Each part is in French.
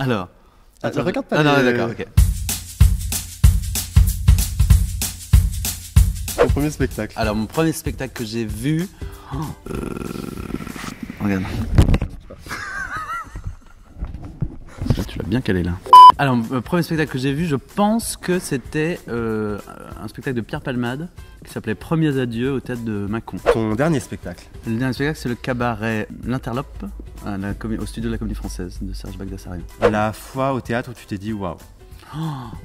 Alors. Regarde pas. Ah non, d'accord, ok. Ton premier spectacle. Alors, mon premier spectacle que j'ai vu. Regarde. Tu l'as bien calé là. Alors, le premier spectacle que j'ai vu, je pense que c'était un spectacle de Pierre Palmade qui s'appelait Premiers adieux au théâtre de Mâcon. Ton dernier spectacle. Le dernier spectacle, c'est le cabaret L'Interlope au studio de la Comédie Française de Serge Bagdasarian. La fois au théâtre où tu t'es dit waouh.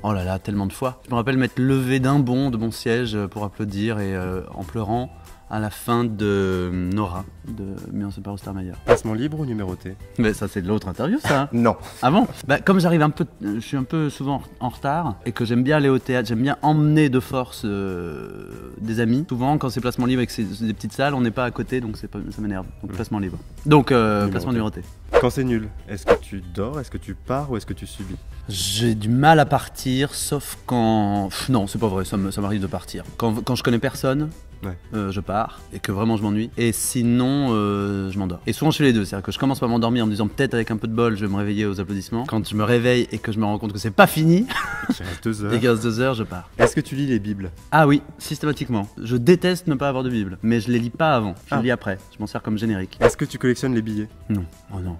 Oh là là, tellement de fois. Je me rappelle m'être levé d'un bond de mon siège pour applaudir et en pleurant à la fin de Nora, de Mis en scène par Ostermayer. Placement libre ou numéroté? Mais ça, c'est de l'autre interview, ça. Non. Ah bon? Bah, comme j'arrive un peu, je suis un peu souvent en retard et que j'aime bien aller au théâtre, j'aime bien emmener de force des amis. Souvent, quand c'est placement libre et que c'est des petites salles, on n'est pas à côté, donc ça m'énerve. Donc placement libre. Donc placement numéroté. Quand c'est nul, est-ce que tu dors, est-ce que tu pars ou est-ce que tu subis? J'ai du mal à partir, sauf quand... non, c'est pas vrai, ça m'arrive de partir. Quand je connais personne, Ouais. je pars et que vraiment je m'ennuie. Et sinon, je m'endors. Et souvent je fais les deux, c'est-à-dire que je commence par m'endormir en me disant peut-être avec un peu de bol, je vais me réveiller aux applaudissements. Quand je me réveille et que je me rends compte que c'est pas fini, Il reste 2 heures. et qu'il reste 2 heures, je pars. Est-ce que tu lis les bibles? Ah oui, systématiquement. Je déteste ne pas avoir de Bible, mais je les lis pas avant, je les lis après. Je m'en sers comme générique. Est-ce que tu collectionnes les billets? Non, oh non,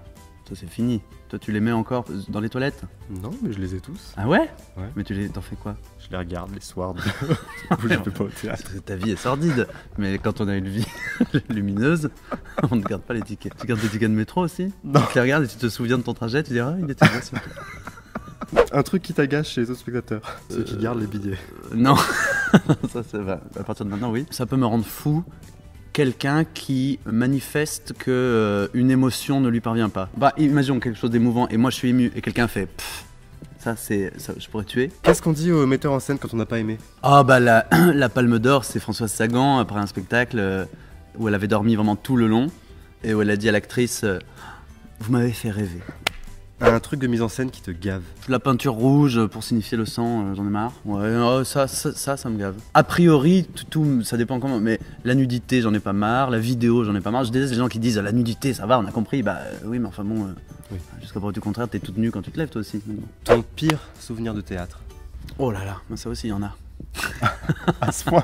ça c'est fini. Toi tu les mets encore dans les toilettes? Non, mais je les ai tous. Ah ouais? Ouais. Mais t'en fais quoi? Je les regarde les soirs où je vais pas au théâtre. Parce que ta vie est sordide, mais quand on a une vie lumineuse, on ne garde pas les tickets. Tu gardes tes tickets de métro aussi? Non. Tu les regardes et tu te souviens de ton trajet, tu dis ah il était bien ce truc. Un truc qui t'agace chez les autres spectateurs, c'est qu'ils gardent les billets. Non, ça va. À partir de maintenant oui. Ça peut me rendre fou. Quelqu'un qui manifeste que une émotion ne lui parvient pas. Bah imaginons quelque chose d'émouvant et moi je suis ému et quelqu'un fait pfff. Ça, je pourrais tuer. Qu'est-ce qu'on dit au metteur en scène quand on n'a pas aimé? Ah bah la Palme d'Or, c'est Françoise Sagan après un spectacle où elle avait dormi vraiment tout le long et où elle a dit à l'actrice vous m'avez fait rêver. Un truc de mise en scène qui te gave. La peinture rouge pour signifier le sang, j'en ai marre. Ouais, ça me gave. A priori, tout, ça dépend comment, mais la nudité, j'en ai pas marre. La vidéo, j'en ai pas marre. Je déteste les gens qui disent la nudité, ça va, on a compris. Bah oui, mais enfin bon, Oui. Jusqu'à preuve du contraire, t'es toute nue quand tu te lèves toi aussi. Ton pire souvenir de théâtre? Oh là là, bah ça aussi, il y en a. À ce point?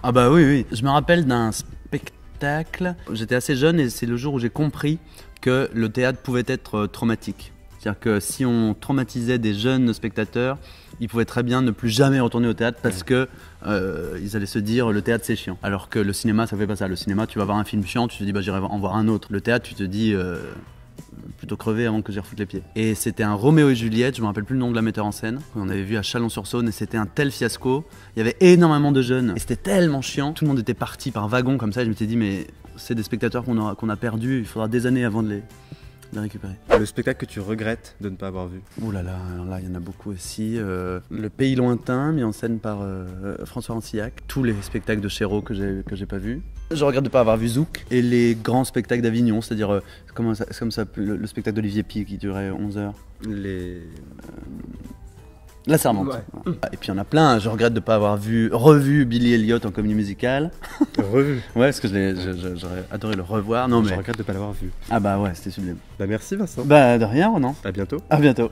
Ah bah oui. Je me rappelle d'un spectacle. J'étais assez jeune et c'est le jour où j'ai compris que le théâtre pouvait être traumatique. C'est-à-dire que si on traumatisait des jeunes spectateurs, ils pouvaient très bien ne plus jamais retourner au théâtre parce que ils allaient se dire le théâtre c'est chiant. Alors que le cinéma ça fait pas ça. Le cinéma tu vas voir un film chiant, tu te dis bah j'irai en voir un autre. Le théâtre tu te dis plutôt crever avant que j'y refoute les pieds. Et c'était un Roméo et Juliette, je me rappelle plus le nom de la metteur en scène, qu'on avait vu à Chalon-sur-Saône et c'était un tel fiasco. Il y avait énormément de jeunes et c'était tellement chiant. Tout le monde était parti par wagon comme ça et je me suis dit mais c'est des spectateurs qu'on a perdus, il faudra des années avant de les récupérer. Le spectacle que tu regrettes de ne pas avoir vu? Ouh là là, alors là il y en a beaucoup aussi. Le Pays lointain, mis en scène par François Rancillac. Tous les spectacles de Chéreau que j'ai pas vus. Je regrette de ne pas avoir vu Zouk. Et les grands spectacles d'Avignon, c'est-à-dire comme ça, le spectacle d'Olivier Py qui durait 11 heures. La Servante. Ouais. Voilà. Et puis il y en a plein, je regrette de ne pas avoir revu Billy Elliot en comédie musicale. Revu? Ouais, parce que j'aurais adoré le revoir. Non, Je mais... regrette de ne pas l'avoir vu. Ah bah ouais, c'était sublime. Bah merci Vincent. Bah de rien, non. À bientôt. À bientôt.